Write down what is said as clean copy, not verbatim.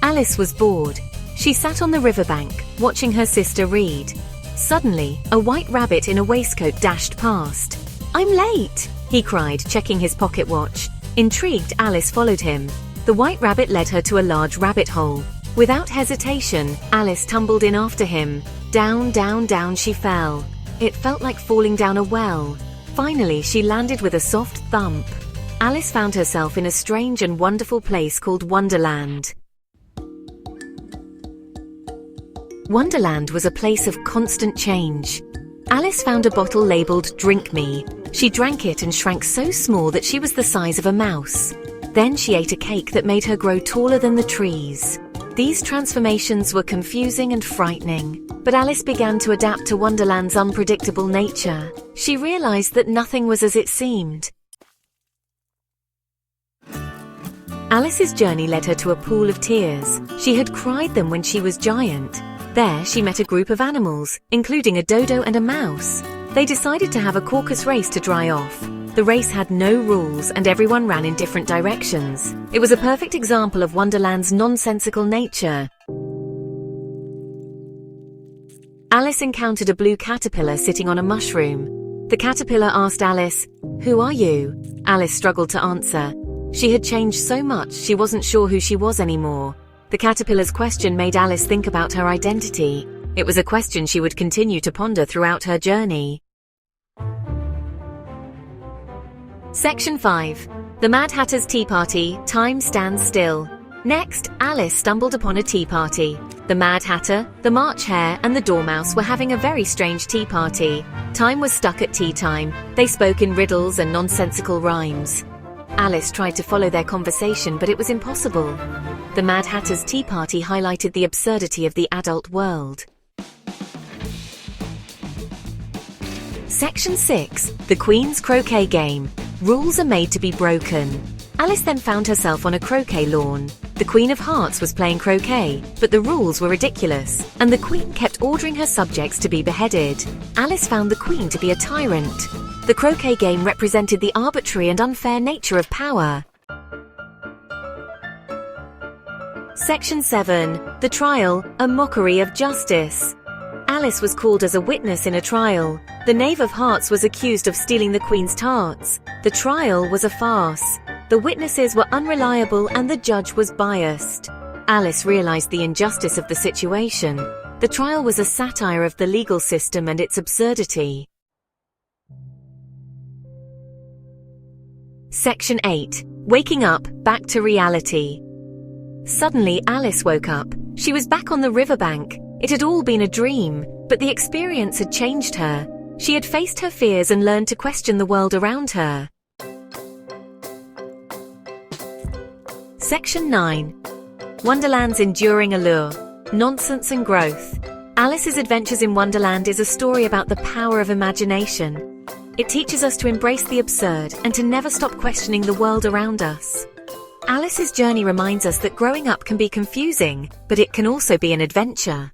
Alice was bored. She sat on the riverbank, watching her sister read. Suddenly, a white rabbit in a waistcoat dashed past. "I'm late!" he cried, checking his pocket watch. Intrigued, Alice followed him. The white rabbit led her to a large rabbit hole. Without hesitation, Alice tumbled in after him. Down, down, down she fell. It felt like falling down a well. Finally, she landed with a soft thump. Alice found herself in a strange and wonderful place called Wonderland. Wonderland was a place of constant change. Alice found a bottle labeled "Drink Me." She drank it and shrank so small that she was the size of a mouse. Then she ate a cake that made her grow taller than the trees. These transformations were confusing and frightening, but Alice began to adapt to Wonderland's unpredictable nature. She realized that nothing was as it seemed. Alice's journey led her to a pool of tears. She had cried them when she was giant. There, she met a group of animals, including a dodo and a mouse. They decided to have a caucus race to dry off. The race had no rules and everyone ran in different directions. It was a perfect example of Wonderland's nonsensical nature. Alice encountered a blue caterpillar sitting on a mushroom. The caterpillar asked Alice, "Who are you?" Alice struggled to answer. She had changed so much she wasn't sure who she was anymore. The caterpillar's question made Alice think about her identity. It was a question she would continue to ponder throughout her journey. Section 5. The Mad Hatter's Tea Party, Time Stands Still. Next, Alice stumbled upon a tea party. The Mad Hatter, the March Hare, and the Dormouse were having a very strange tea party. Time was stuck at tea time. They spoke in riddles and nonsensical rhymes. Alice tried to follow their conversation, but it was impossible. The Mad Hatter's tea party highlighted the absurdity of the adult world. Section 6. The Queen's Croquet Game. Rules are made to be broken. Alice then found herself on a croquet lawn. The Queen of Hearts was playing croquet, but the rules were ridiculous, and the Queen kept ordering her subjects to be beheaded. Alice found the Queen to be a tyrant. The croquet game represented the arbitrary and unfair nature of power. Section 7. The Trial, a Mockery of Justice. Alice was called as a witness in a trial. The Knave of Hearts was accused of stealing the Queen's tarts. The trial was a farce. The witnesses were unreliable and the judge was biased. Alice realized the injustice of the situation. The trial was a satire of the legal system and its absurdity. Section 8. Waking up, back to reality. Suddenly, Alice woke up. She was back on the riverbank. It had all been a dream, but the experience had changed her. She had faced her fears and learned to question the world around her. Section 9. Wonderland's Enduring Allure, Nonsense and Growth. Alice's Adventures in Wonderland is a story about the power of imagination. It teaches us to embrace the absurd and to never stop questioning the world around us. Alice's journey reminds us that growing up can be confusing, but it can also be an adventure.